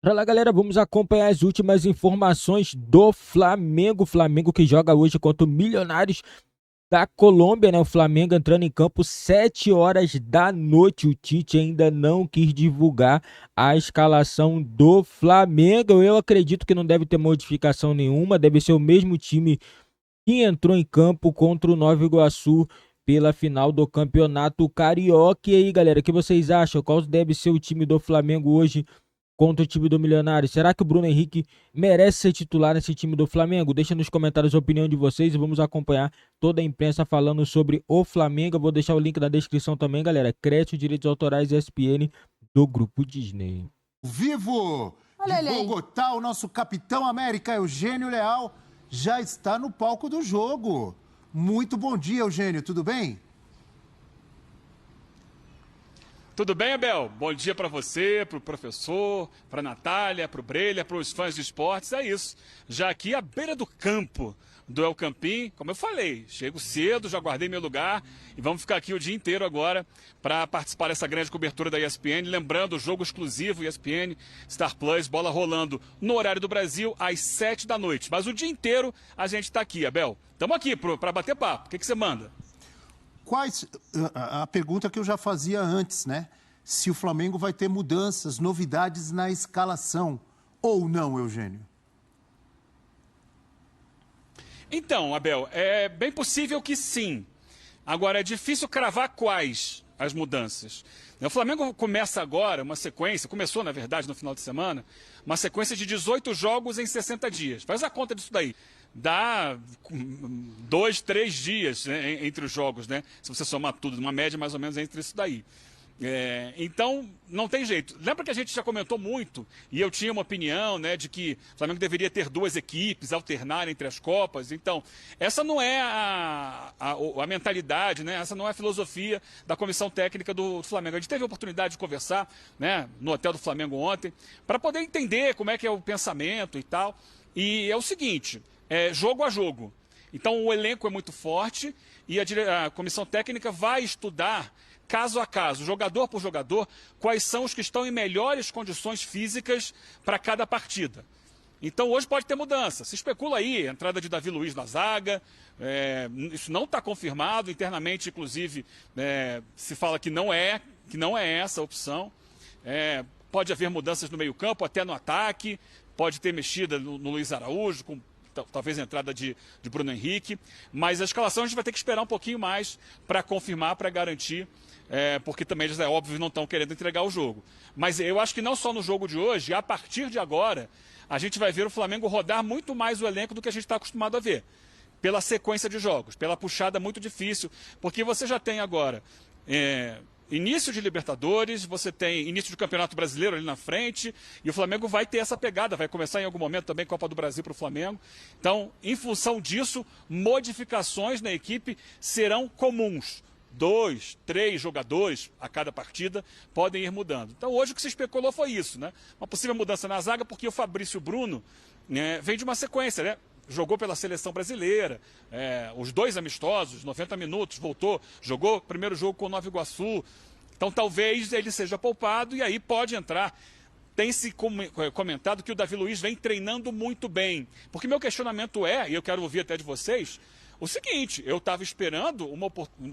Fala galera, vamos acompanhar as últimas informações do Flamengo. Flamengo que joga hoje contra o Milionários da Colômbia, né? O Flamengo entrando em campo 7 horas da noite. O Tite ainda não quis divulgar a escalação do Flamengo. Eu acredito que não deve ter modificação nenhuma. Deve ser o mesmo time que entrou em campo contra o Nova Iguaçu pela final do Campeonato Carioca. E aí, galera, o que vocês acham? Qual deve ser o time do Flamengo hoje contra o time do Milionário? Será que o Bruno Henrique merece ser titular nesse time do Flamengo? Deixa nos comentários a opinião de vocês e vamos acompanhar toda a imprensa falando sobre o Flamengo. Eu vou deixar o link na descrição também, galera. Crédito, direitos autorais ESPN do Grupo Disney. Vivo Olha de ele aí. Bogotá, o nosso capitão América, Eugênio Leal, já está no palco do jogo. Muito bom dia, Eugênio, tudo bem? Tudo bem, Abel? Bom dia para você, para o professor, para a Natália, para o Brelia, para os fãs de esportes. É isso. Já aqui à beira do campo do El Campín, como eu falei, chego cedo, já guardei meu lugar e vamos ficar aqui o dia inteiro agora para participar dessa grande cobertura da ESPN. Lembrando, o jogo exclusivo ESPN, Star Plus, bola rolando no horário do Brasil às 7 da noite. Mas o dia inteiro a gente está aqui, Abel. Estamos aqui para bater papo. O que você manda? Quais a pergunta que eu já fazia antes, né? Se o Flamengo vai ter mudanças, novidades na escalação ou não, Eugênio? Então, Abel, é bem possível que sim. Agora, é difícil cravar quais as mudanças. O Flamengo começa agora uma sequência, começou, na verdade, no final de semana, uma sequência de 18 jogos em 60 dias. Faz a conta disso daí. Dá 2, 3 dias, né, entre os jogos, né? Se você somar tudo, uma média mais ou menos entre isso daí. Então, não tem jeito. Lembra que a gente já comentou muito, e eu tinha uma opinião, né, de que o Flamengo deveria ter duas equipes, alternar entre as Copas. Então, essa não é a mentalidade, né, essa não é a filosofia da comissão técnica do Flamengo. A gente teve a oportunidade de conversar, né, no hotel do Flamengo ontem, para poder entender como é que é o pensamento e tal. E é o seguinte, jogo a jogo. Então, o elenco é muito forte e a comissão técnica vai estudar caso a caso, jogador por jogador, quais são os que estão em melhores condições físicas para cada partida. Então hoje pode ter mudança. Se especula aí, a entrada de Davi Luiz na zaga, isso não está confirmado, internamente, inclusive, se fala que não é essa a opção. Pode haver mudanças no meio-campo, até no ataque, pode ter mexida no Luiz Araújo, com talvez a entrada de Bruno Henrique, mas a escalação a gente vai ter que esperar um pouquinho mais para confirmar, para garantir, porque também eles, é óbvio, não estão querendo entregar o jogo. Mas eu acho que não só no jogo de hoje, a partir de agora, a gente vai ver o Flamengo rodar muito mais o elenco do que a gente está acostumado a ver. Pela sequência de jogos, pela puxada muito difícil, porque você já tem agora início de Libertadores, você tem início de Campeonato Brasileiro ali na frente, e o Flamengo vai ter essa pegada, vai começar em algum momento também Copa do Brasil para o Flamengo. Então, em função disso, modificações na equipe serão comuns. 2, 3 jogadores a cada partida podem ir mudando. Então, hoje o que se especulou foi isso, né? Uma possível mudança na zaga, porque o Fabrício Bruno vem de uma sequência, né? Jogou pela seleção brasileira, os 2 amistosos, 90 minutos, voltou, jogou o primeiro jogo com o Nova Iguaçu. Então talvez ele seja poupado e aí pode entrar. Tem se comentado que o Davi Luiz vem treinando muito bem. Porque meu questionamento e eu quero ouvir até de vocês, o seguinte: eu estava esperando,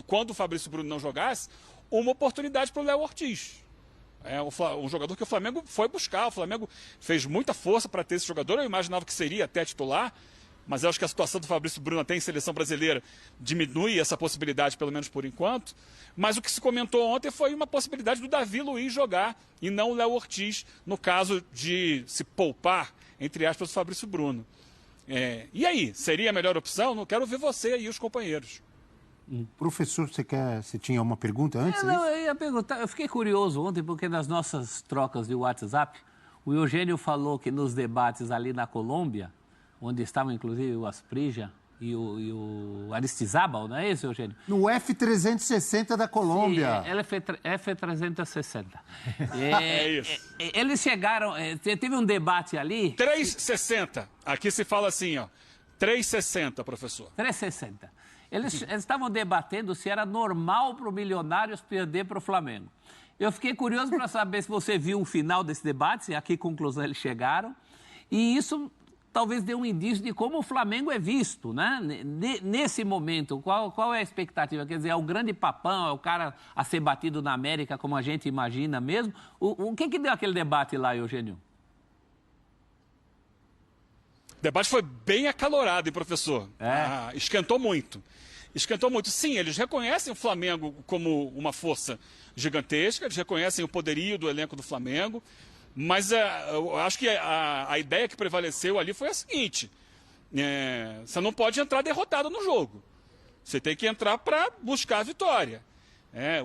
quando o Fabrício Bruno não jogasse, uma oportunidade para o Léo Ortiz. Um jogador que o Flamengo foi buscar. O Flamengo fez muita força para ter esse jogador. Eu imaginava que seria até titular, mas eu acho que a situação do Fabrício Bruno até em seleção brasileira diminui essa possibilidade, pelo menos por enquanto. Mas o que se comentou ontem foi uma possibilidade do Davi Luiz jogar e não o Léo Ortiz, no caso de se poupar, entre aspas, o Fabrício Bruno. E aí, seria a melhor opção? Não quero ver você e os companheiros. Professor, você tinha uma pergunta antes? Não, eu ia perguntar, eu fiquei curioso ontem, porque nas nossas trocas de WhatsApp, o Eugênio falou que nos debates ali na Colômbia, onde estavam inclusive o Asprilla e o Aristizábal, não é isso, Eugênio? No F-360 da Colômbia. Sim, F360. Isso. Eles chegaram, teve um debate ali... 360. Aqui se fala assim, ó. 360, professor. 360. Eles estavam debatendo se era normal para o Milionários perder para o Flamengo. Eu fiquei curioso para saber se você viu o final desse debate, a que conclusão eles chegaram. E isso talvez dê um indício de como o Flamengo é visto, né? Nesse momento, qual é a expectativa? Quer dizer, é o grande papão, é o cara a ser batido na América, como a gente imagina mesmo? O que deu aquele debate lá, Eugênio? O debate foi bem acalorado, hein, professor? Esquentou muito. Esquentou muito. Sim, eles reconhecem o Flamengo como uma força gigantesca, eles reconhecem o poderio do elenco do Flamengo, mas eu acho que a ideia que prevaleceu ali foi a seguinte: você não pode entrar derrotado no jogo. Você tem que entrar para buscar a vitória.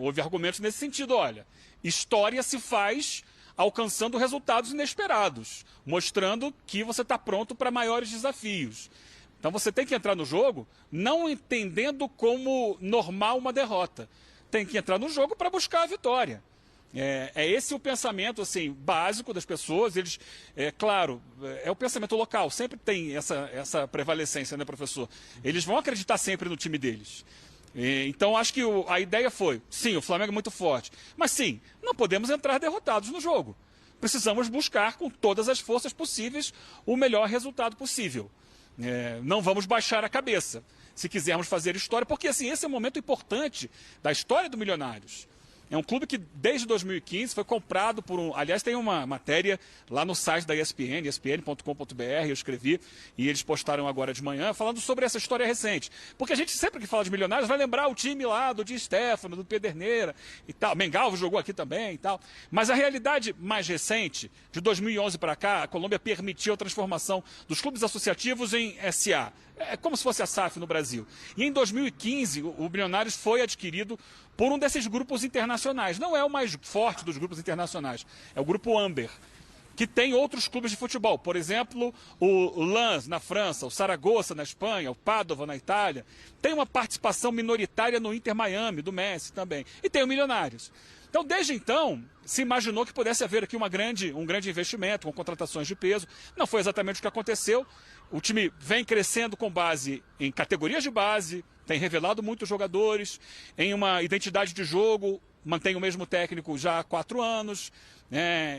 Houve argumentos nesse sentido. Olha, história se faz alcançando resultados inesperados, mostrando que você está pronto para maiores desafios. Então você tem que entrar no jogo não entendendo como normal uma derrota. Tem que entrar no jogo para buscar a vitória. É esse o pensamento assim, básico das pessoas. Eles, claro, é o pensamento local, sempre tem essa prevalecência, né, professor? Eles vão acreditar sempre no time deles. Então acho que a ideia foi, sim, o Flamengo é muito forte, mas sim, não podemos entrar derrotados no jogo. Precisamos buscar com todas as forças possíveis o melhor resultado possível. Não vamos baixar a cabeça se quisermos fazer história, porque assim, esse é um momento importante da história do Milionários. É um clube que desde 2015 foi comprado por aliás, tem uma matéria lá no site da ESPN, espn.com.br, eu escrevi, e eles postaram agora de manhã, falando sobre essa história recente. Porque a gente sempre que fala de Milionários vai lembrar o time lá do Di Stéfano, do Pederneira e tal. Mengalvo jogou aqui também e tal. Mas a realidade mais recente, de 2011 para cá, a Colômbia permitiu a transformação dos clubes associativos em SA. É como se fosse a SAF no Brasil. E em 2015, o Milionários foi adquirido por um desses grupos internacionais. Não é o mais forte dos grupos internacionais, é o Grupo Amber, que tem outros clubes de futebol. Por exemplo, o Lens na França, o Saragossa na Espanha, o Padova na Itália. Tem uma participação minoritária no Inter Miami, do Messi também. E tem o Milionários. Então, desde então, se imaginou que pudesse haver aqui um grande investimento, com contratações de peso. Não foi exatamente o que aconteceu. O time vem crescendo com base em categorias de base, tem revelado muitos jogadores, em uma identidade de jogo, mantém o mesmo técnico já há 4 anos.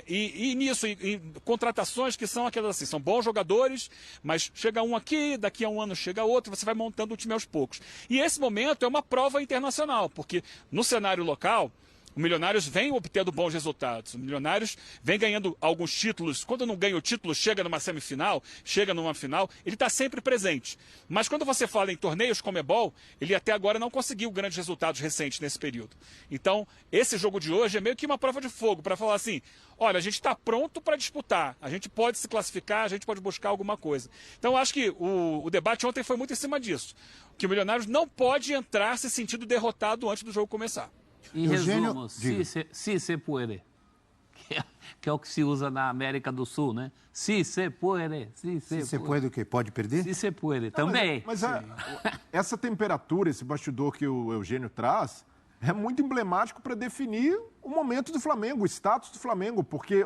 E nisso, em contratações que são aquelas assim, são bons jogadores, mas chega um aqui, daqui a um ano chega outro, você vai montando o time aos poucos. E esse momento é uma prova internacional, porque no cenário local, o Milionários vem obtendo bons resultados. O Milionários vem ganhando alguns títulos. Quando não ganha o título, chega numa semifinal, chega numa final, ele está sempre presente. Mas quando você fala em torneios Conmebol, ele até agora não conseguiu grandes resultados recentes nesse período. Então, esse jogo de hoje é meio que uma prova de fogo para falar assim: olha, a gente está pronto para disputar, a gente pode se classificar, a gente pode buscar alguma coisa. Então, eu acho que o debate ontem foi muito em cima disso. Que o Milionários não pode entrar se sentindo derrotado antes do jogo começar. Em resumo, si se puede, que é o que se usa na América do Sul, né? Si se puede, si se puede o quê? Pode perder? Si se puede, também. Mas essa temperatura, esse bastidor que o Eugênio traz, é muito emblemático para definir o momento do Flamengo, o status do Flamengo, porque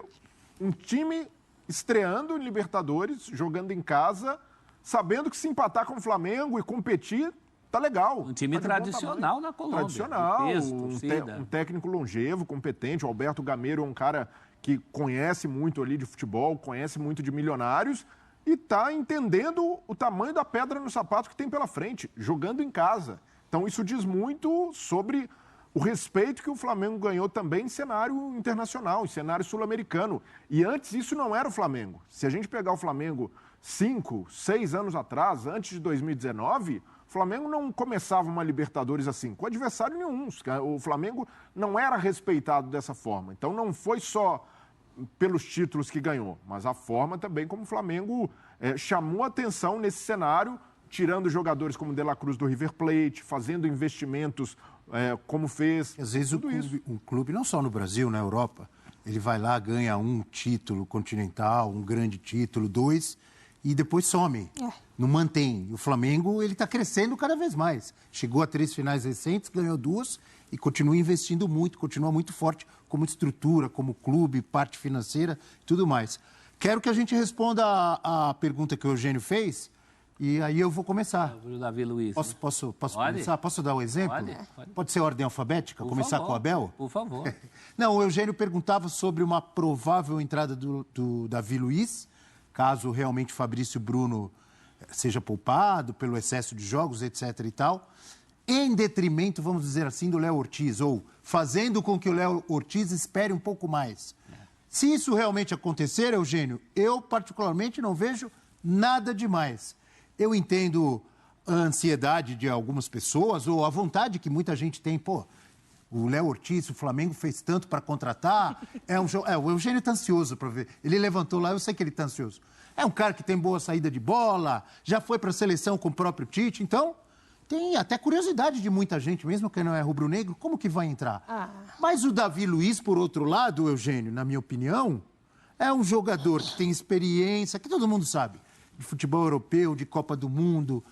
um time estreando em Libertadores, jogando em casa, sabendo que se empatar com o Flamengo e competir, tá legal. Um time tradicional na Colômbia. Tradicional, um técnico longevo, competente. O Alberto Gameiro é um cara que conhece muito ali de futebol, conhece muito de Milionários e está entendendo o tamanho da pedra no sapato que tem pela frente, jogando em casa. Então isso diz muito sobre o respeito que o Flamengo ganhou também em cenário internacional, em cenário sul-americano. E antes isso não era o Flamengo. Se a gente pegar o Flamengo 5, 6 anos atrás, antes de 2019... O Flamengo não começava uma Libertadores assim, com adversário nenhum. O Flamengo não era respeitado dessa forma. Então não foi só pelos títulos que ganhou, mas a forma também como o Flamengo chamou atenção nesse cenário, tirando jogadores como De La Cruz do River Plate, fazendo investimentos como fez. Às vezes o clube, não só no Brasil, na Europa, ele vai lá, ganha um título continental, um grande título, 2... e depois some, não mantém. O Flamengo, ele está crescendo cada vez mais. Chegou a 3 finais recentes, ganhou 2 e continua investindo muito, continua muito forte como estrutura, como clube, parte financeira e tudo mais. Quero que a gente responda a pergunta que o Eugênio fez E aí eu vou começar. O Davi Luiz. Posso começar? Posso dar o exemplo? Pode ser ordem alfabética? Por começar favor, com o Abel? Por favor. Não, o Eugênio perguntava sobre uma provável entrada do Davi Luiz, caso realmente Fabrício Bruno seja poupado pelo excesso de jogos, etc. e tal, em detrimento, vamos dizer assim, do Léo Ortiz, ou fazendo com que o Léo Ortiz espere um pouco mais. Se isso realmente acontecer, Eugênio, eu particularmente não vejo nada demais. Eu entendo a ansiedade de algumas pessoas ou a vontade que muita gente tem. Pô, o Léo Ortiz, o Flamengo fez tanto para contratar. O Eugênio está ansioso para ver. Ele levantou lá, eu sei que ele está ansioso. É um cara que tem boa saída de bola, já foi para a seleção com o próprio Tite. Então, tem até curiosidade de muita gente, mesmo que não é rubro-negro, como que vai entrar? Mas o Davi Luiz, por outro lado, Eugênio, na minha opinião, é um jogador que tem experiência, que todo mundo sabe. De futebol europeu, de Copa do Mundo.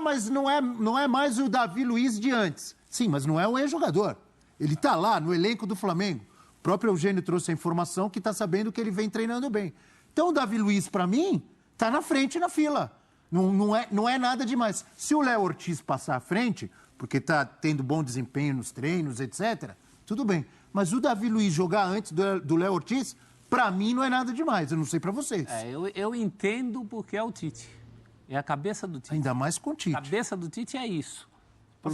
Mas não é mais o Davi Luiz de antes. Sim, mas não é um ex-jogador. Ele está lá no elenco do Flamengo. O próprio Eugênio trouxe a informação que está sabendo que ele vem treinando bem. Então o Davi Luiz, para mim, está na frente na fila. Não é nada demais. Se o Léo Ortiz passar à frente, porque está tendo bom desempenho nos treinos, etc., tudo bem. Mas o Davi Luiz jogar antes do Léo Ortiz... Para mim não é nada demais, eu não sei para vocês. Eu entendo porque é o Tite. É a cabeça do Tite. Ainda mais com o Tite. A cabeça do Tite é isso.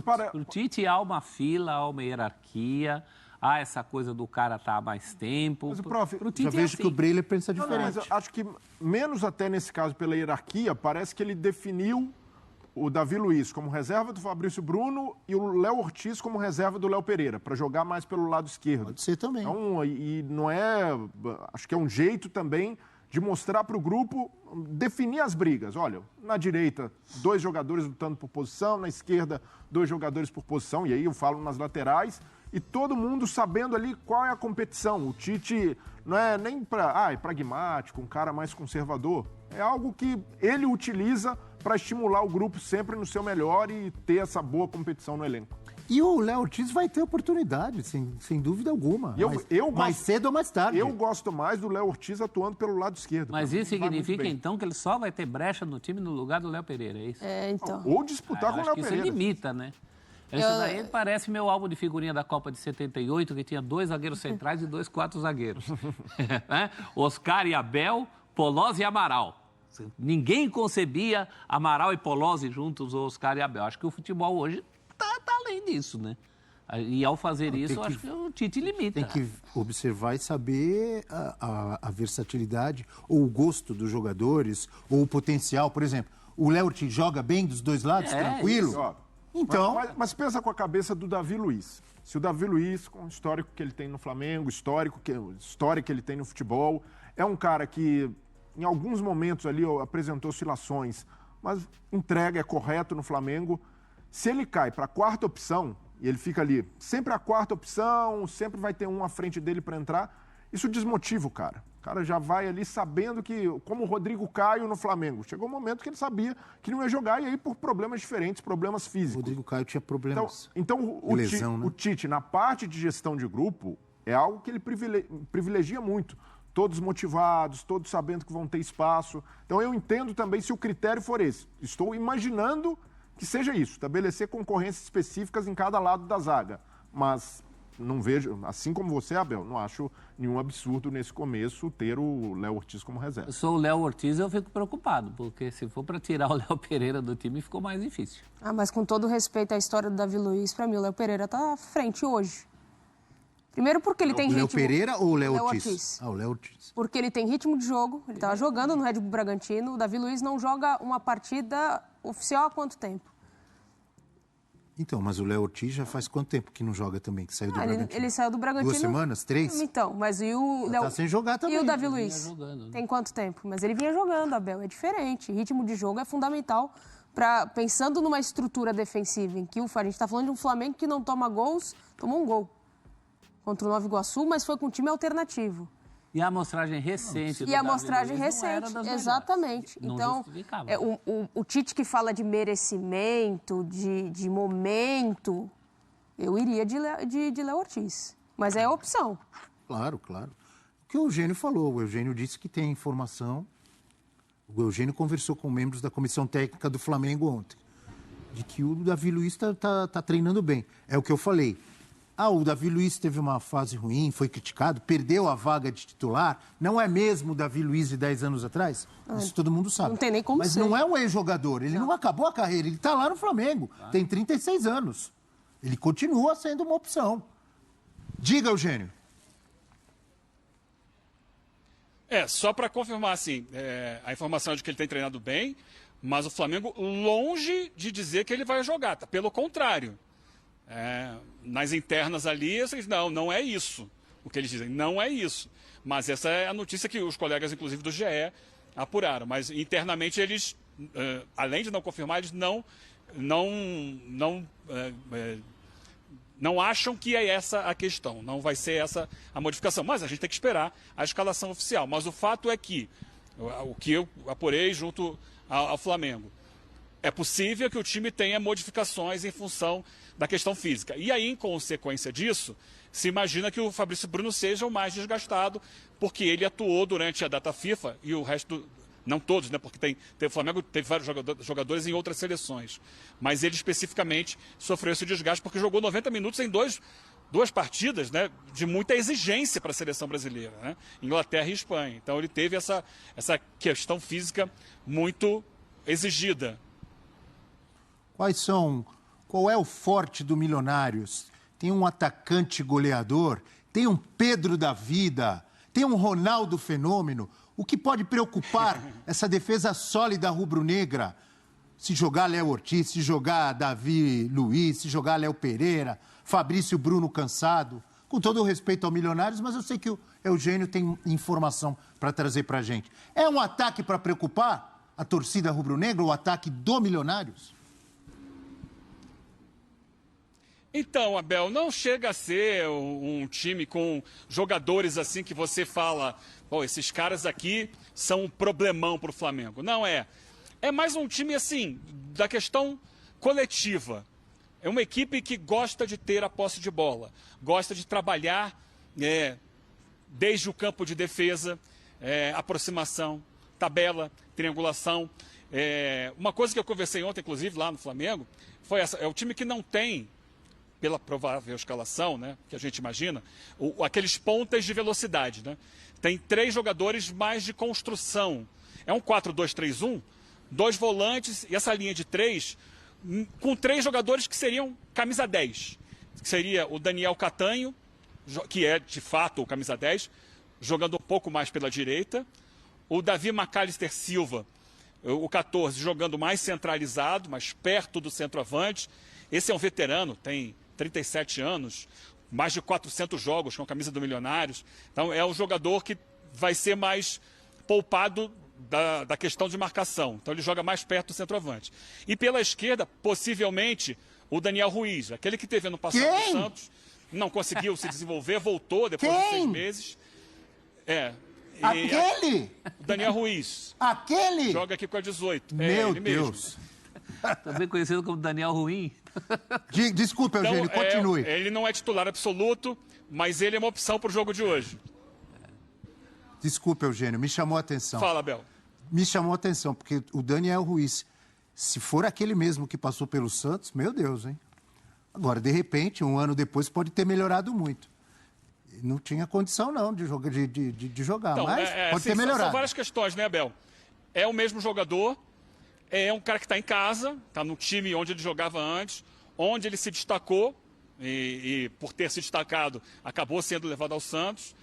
Para o Tite há uma fila, há uma hierarquia, há essa coisa do cara estar há mais tempo. Mas, prof, já vejo assim. Que o Breler pensa diferente. Mas eu acho que, menos até nesse caso pela hierarquia, parece que ele definiu o Davi Luiz como reserva do Fabrício Bruno e o Léo Ortiz como reserva do Léo Pereira, para jogar mais pelo lado esquerdo. Pode ser também. Então, e não é... Acho que é um jeito também de mostrar para o grupo, definir as brigas. Olha, na direita, 2 jogadores lutando por posição, na esquerda, 2 jogadores por posição, e aí eu falo nas laterais, e todo mundo sabendo ali qual é a competição. O Tite não é nem é pragmático, um cara mais conservador. É algo que ele utiliza para estimular o grupo sempre no seu melhor e ter essa boa competição no elenco. E o Léo Ortiz vai ter oportunidade, sem dúvida alguma. Mais cedo ou mais tarde. Eu gosto mais do Léo Ortiz atuando pelo lado esquerdo. Mas isso significa, então, que ele só vai ter brecha no time no lugar do Léo Pereira, é isso? Então. Ou disputar com o Léo Pereira. Isso limita, né? Isso daí parece meu álbum de figurinha da Copa de 78, que tinha 2 zagueiros centrais e 2 quartos zagueiros. Oscar e Abel, Polozzi e Amaral. Ninguém concebia Amaral e Polozzi juntos, Oscar e Abel. Acho que o futebol hoje tá além disso, né? E ao fazer isso, eu acho que o Tite limita. Tem que observar e saber a versatilidade ou o gosto dos jogadores, ou o potencial. Por exemplo, o Léo Ortiz joga bem dos 2 lados, tranquilo? Isso. Então... Mas pensa com a cabeça do Davi Luiz. Se o Davi Luiz, com o histórico que ele tem no Flamengo, história que ele tem no futebol, é um cara que em alguns momentos ali apresentou oscilações, mas entrega, é correto no Flamengo. Se ele cai para a 4ª opção, e ele fica ali, sempre a 4ª opção, sempre vai ter um à frente dele para entrar, isso desmotiva o cara. O cara já vai ali sabendo que, como o Rodrigo Caio no Flamengo, chegou um momento que ele sabia que não ia jogar, e aí por problemas diferentes, problemas físicos. O Rodrigo Caio tinha problemas então o Tite, na parte de gestão de grupo, é algo que ele privilegia muito. Todos motivados, todos sabendo que vão ter espaço. Então eu entendo também se o critério for esse. Estou imaginando que seja isso, estabelecer concorrências específicas em cada lado da zaga. Mas não vejo, assim como você, Abel, não acho nenhum absurdo nesse começo ter o Léo Ortiz como reserva. Eu sou o Léo Ortiz, eu fico preocupado, porque se for para tirar o Léo Pereira do time, ficou mais difícil. Mas com todo respeito à história do Davi Luiz, para mim o Léo Pereira está à frente hoje. Primeiro porque ele tem ritmo... O Léo Pereira ou o Léo Ortiz? O Léo Ortiz. Porque ele tem ritmo de jogo, ele estava jogando no Red Bull Bragantino, o Davi Luiz não joga uma partida oficial há quanto tempo? Então, mas o Léo Ortiz já faz quanto tempo que não joga também, que saiu do Bragantino? Ele saiu do Bragantino... 2 semanas? 3? Então, mas e o Léo... Tá sem jogar também. E o Davi Luiz? Tem quanto tempo? Mas ele vinha jogando, Abel, é diferente. Ritmo de jogo é fundamental pensando numa estrutura defensiva, em que a gente está falando de um Flamengo que não toma gols, tomou um gol contra o Nova Iguaçu, mas foi com um time alternativo. E a amostragem recente do E a amostragem Davi Luiz recente, não era das exatamente. melhores. Então, o Tite que fala de merecimento, de momento, eu iria de Léo Ortiz. Mas é a opção. Claro, claro. O que o Eugênio falou, o Eugênio disse que tem informação O Eugênio conversou com membros da comissão técnica do Flamengo ontem, de que o Davi Luiz tá treinando bem. É o que eu falei. O Davi Luiz teve uma fase ruim, foi criticado, perdeu a vaga de titular. Não é mesmo o Davi Luiz de 10 anos atrás? Isso todo mundo sabe. Não tem nem como Mas ser. não é um ex-jogador, ele não acabou a carreira, ele está lá no Flamengo, tem 36 anos. Ele continua sendo uma opção. Diga, Eugênio. Só para confirmar, assim, a informação é de que ele tem treinado bem, mas o Flamengo longe de dizer que ele vai jogar, tá? Pelo contrário. Nas internas ali, não é isso o que eles dizem, não é isso. Mas essa é a notícia que os colegas, inclusive do GE, apuraram. Mas internamente eles, além de não confirmar, eles não acham que é essa a questão, não vai ser essa a modificação. Mas a gente tem que esperar a escalação oficial. Mas o fato é que, o que eu apurei junto ao Flamengo, é possível que o time tenha modificações em função da questão física. E aí, em consequência disso, se imagina que o Fabrício Bruno seja o mais desgastado, porque ele atuou durante a data FIFA e o resto, não todos, né? Porque o Flamengo teve vários jogadores em outras seleções. Mas ele especificamente sofreu esse desgaste porque jogou 90 minutos em duas partidas, né, de muita exigência para a seleção brasileira, né? Inglaterra e Espanha. Então ele teve essa questão física muito exigida. Qual é o forte do Milionários? Tem um atacante goleador, tem um Pedro da vida, tem um Ronaldo fenômeno. O que pode preocupar essa defesa sólida rubro-negra? Se jogar Léo Ortiz, se jogar Davi Luiz, se jogar Léo Pereira, Fabrício Bruno cansado. Com todo o respeito ao Milionários, mas eu sei que o Eugênio tem informação para trazer para a gente. É um ataque para preocupar a torcida rubro-negra, o ataque do Milionários? Então, Abel, não chega a ser um time com jogadores assim que você fala, esses caras aqui são um problemão para o Flamengo. Não é. É mais um time assim, da questão coletiva. É uma equipe que gosta de ter a posse de bola, gosta de trabalhar desde o campo de defesa, aproximação, tabela, triangulação. Uma coisa que eu conversei ontem, inclusive, lá no Flamengo, foi essa. É o time que não tem, pela provável escalação, né, que a gente imagina, aqueles pontas de velocidade, né? Tem 3 jogadores mais de construção. É um 4-2-3-1, 2 volantes e essa linha de 3, com 3 jogadores que seriam camisa 10. Que seria o Daniel Catanho, que é de fato o camisa 10, jogando um pouco mais pela direita. O Davi Macalister Silva, o 14, jogando mais centralizado, mais perto do centroavante. Esse é um veterano, tem 37 anos, mais de 400 jogos com a camisa do Milionários. Então é um jogador que vai ser mais poupado da questão de marcação. Então ele joga mais perto do centroavante. E pela esquerda, possivelmente, o Daniel Ruiz, aquele que teve ano passado no Santos, não conseguiu se desenvolver, voltou depois de 6 meses. Aquele? O Daniel Ruiz. Aquele? Joga aqui com a 18. Meu ele Deus. Mesmo. Também conhecido como Daniel Ruim. Desculpa, Eugênio, então, continue. Ele não é titular absoluto, mas ele é uma opção para o jogo de hoje. Desculpa, Eugênio, me chamou a atenção. Fala, Abel. Me chamou a atenção, porque o Daniel Ruiz, se for aquele mesmo que passou pelo Santos, meu Deus, hein? Agora, de repente, um ano depois, pode ter melhorado muito. Não tinha condição, não, de jogar, então, mas pode ter melhorado. São várias questões, né, Abel? É o mesmo jogador, é um cara que está em casa, está no time onde ele jogava antes, onde ele se destacou, e por ter se destacado, acabou sendo levado ao Santos.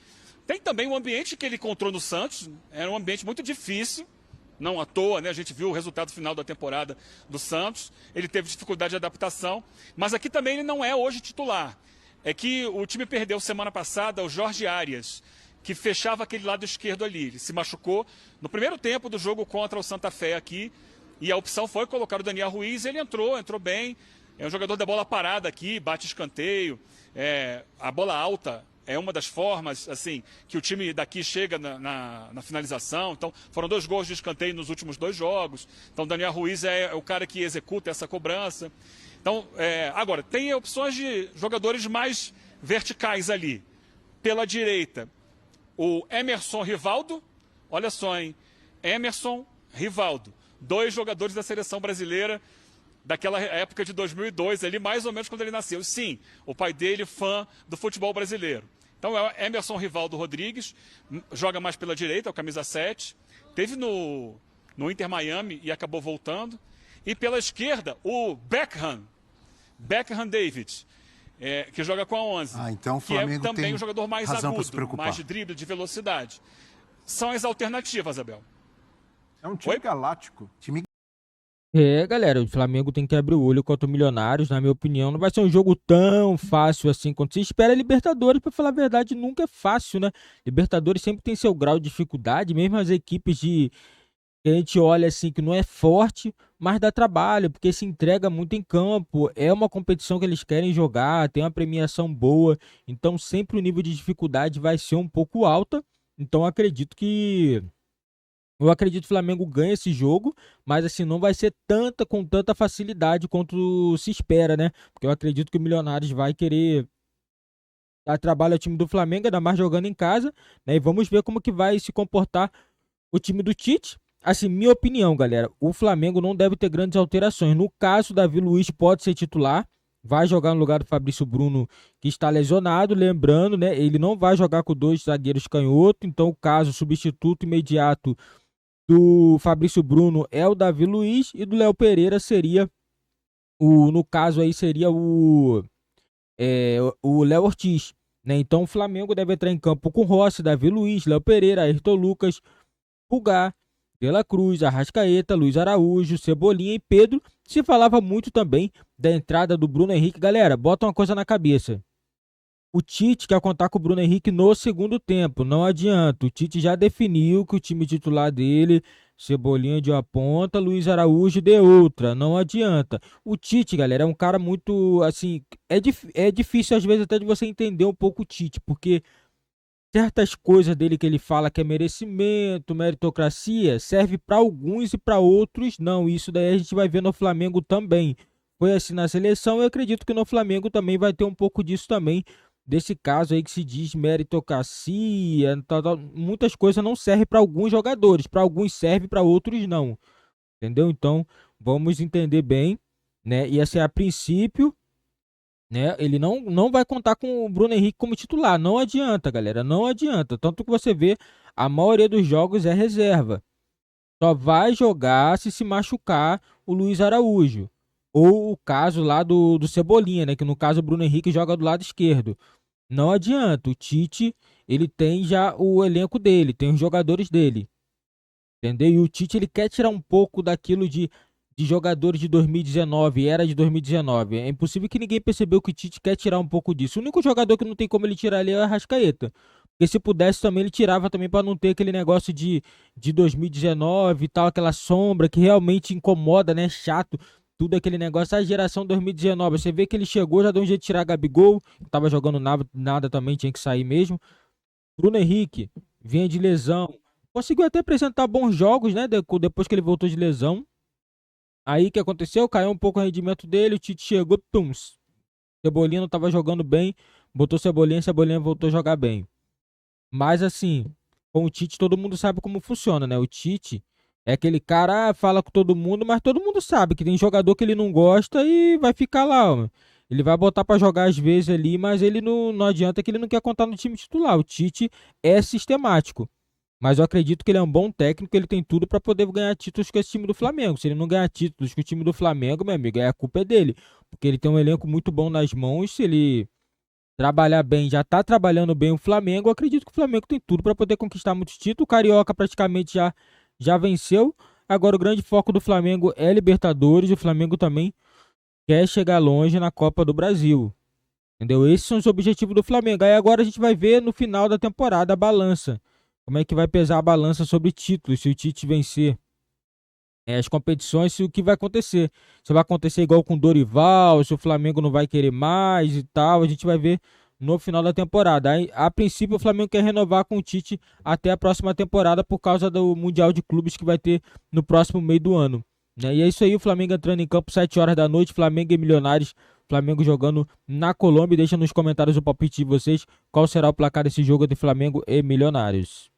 Tem também o ambiente que ele encontrou no Santos, era um ambiente muito difícil, não à toa, né? A gente viu o resultado final da temporada do Santos, ele teve dificuldade de adaptação, mas aqui também ele não é hoje titular. É que o time perdeu semana passada o Jorge Arias, que fechava aquele lado esquerdo ali. Ele se machucou no primeiro tempo do jogo contra o Santa Fé aqui, e a opção foi colocar o Daniel Ruiz, ele entrou bem. É um jogador da bola parada aqui, bate escanteio, a bola alta é uma das formas assim que o time daqui chega na finalização. Então, foram 2 gols de escanteio nos últimos 2 jogos. Então, o Daniel Ruiz é o cara que executa essa cobrança. Então, agora, tem opções de jogadores mais verticais ali. Pela direita, o Emerson Rivaldo, olha só, hein? Emerson, Rivaldo. 2 jogadores da seleção brasileira daquela época de 2002, ali mais ou menos quando ele nasceu. Sim, o pai dele fã do futebol brasileiro. Então é Emerson Rivaldo Rodrigues, joga mais pela direita, é o camisa 7. Teve no Inter Miami e acabou voltando. E pela esquerda, o Beckham David, que joga com a 11. Então o que é Flamengo também tem um jogador mais razão para se agudo, preocupar. mais de drible, de velocidade. São as alternativas, Abel. É um time galáctico. Galera, o Flamengo tem que abrir o olho contra o Milionários, na minha opinião. Não vai ser um jogo tão fácil assim quanto se espera. Libertadores, pra falar a verdade, nunca é fácil, né? Libertadores sempre tem seu grau de dificuldade, mesmo as equipes que a gente olha assim que não é forte, mas dá trabalho, porque se entrega muito em campo. É uma competição que eles querem jogar, tem uma premiação boa, então sempre o nível de dificuldade vai ser um pouco alta. Então eu acredito que o Flamengo ganha esse jogo, mas assim, não vai ser com tanta facilidade quanto se espera, né? Porque eu acredito que o Milionários vai querer dar trabalho ao time do Flamengo, ainda mais jogando em casa, né? E vamos ver como que vai se comportar o time do Tite. Assim, minha opinião, galera, o Flamengo não deve ter grandes alterações. No caso, Davi Luiz pode ser titular, vai jogar no lugar do Fabrício Bruno, que está lesionado, lembrando, né? Ele não vai jogar com 2 zagueiros canhoto, então o caso substituto imediato do Fabrício Bruno é o Davi Luiz e do Léo Pereira seria no caso aí seria o Léo Ortiz, né? Então o Flamengo deve entrar em campo com Rossi, Davi Luiz, Léo Pereira, Ayrton Lucas, Pulgar, De La Cruz, Arrascaeta, Luiz Araújo, Cebolinha e Pedro. Se falava muito também da entrada do Bruno Henrique. Galera, bota uma coisa na cabeça. O Tite quer contar com o Bruno Henrique no segundo tempo, não adianta. O Tite já definiu que o time titular dele, Cebolinha de uma ponta, Luiz Araújo de outra, não adianta. O Tite, galera, é um cara muito, assim, é difícil às vezes até de você entender um pouco o Tite, porque certas coisas dele que ele fala que é merecimento, meritocracia, serve para alguns e para outros não. Isso daí a gente vai ver no Flamengo também. Foi assim na seleção e eu acredito que no Flamengo também vai ter um pouco disso também. Desse caso aí que se diz meritocracia, muitas coisas não servem para alguns jogadores, para alguns serve, para outros não, entendeu? Então vamos entender bem, né? E assim, a princípio, né? Ele não vai contar com o Bruno Henrique como titular, não adianta, galera, não adianta. Tanto que você vê, a maioria dos jogos é reserva. Só vai jogar se machucar o Luiz Araújo. Ou o caso lá do Cebolinha, né? Que no caso o Bruno Henrique joga do lado esquerdo. Não adianta. O Tite, ele tem já o elenco dele, tem os jogadores dele. Entendeu? E o Tite, ele quer tirar um pouco daquilo de jogadores de 2019, era de 2019. É impossível que ninguém percebeu que o Tite quer tirar um pouco disso. O único jogador que não tem como ele tirar ali é o Arrascaeta. Porque se pudesse também, ele tirava também para não ter aquele negócio de 2019 e tal, aquela sombra que realmente incomoda, né? Chato. Tudo aquele negócio, a geração 2019, você vê que ele chegou, já deu um jeito de tirar Gabigol, tava jogando nada também, tinha que sair mesmo. Bruno Henrique, vinha de lesão, conseguiu até apresentar bons jogos, né, depois que ele voltou de lesão. Aí o que aconteceu? Caiu um pouco o rendimento dele, o Tite chegou, Cebolinha não tava jogando bem, botou Cebolinha voltou a jogar bem. Mas assim, com o Tite todo mundo sabe como funciona, né, o Tite é aquele cara, fala com todo mundo, mas todo mundo sabe que tem jogador que ele não gosta e vai ficar lá, ó. Ele vai botar pra jogar às vezes ali, mas ele não adianta que ele não quer contar no time titular. O Tite é sistemático. Mas eu acredito que ele é um bom técnico, ele tem tudo pra poder ganhar títulos com esse time do Flamengo. Se ele não ganhar títulos com o time do Flamengo, meu amigo, a culpa é dele. Porque ele tem um elenco muito bom nas mãos, se ele trabalhar bem, já tá trabalhando bem o Flamengo, eu acredito que o Flamengo tem tudo pra poder conquistar muitos títulos. O Carioca praticamente já venceu, agora o grande foco do Flamengo é Libertadores, o Flamengo também quer chegar longe na Copa do Brasil, entendeu? Esses são os objetivos do Flamengo. Aí agora a gente vai ver no final da temporada a balança, como é que vai pesar a balança sobre títulos, se o Tite vencer as competições, se o que vai acontecer, se vai acontecer igual com o Dorival, se o Flamengo não vai querer mais e tal, a gente vai ver no final da temporada. Aí, a princípio o Flamengo quer renovar com o Tite até a próxima temporada por causa do Mundial de Clubes que vai ter no próximo meio do ano, né? E é isso aí, o Flamengo entrando em campo 7 horas da noite, Flamengo e Milionários, Flamengo jogando na Colômbia. Deixa nos comentários o palpite de vocês, qual será o placar desse jogo de Flamengo e Milionários.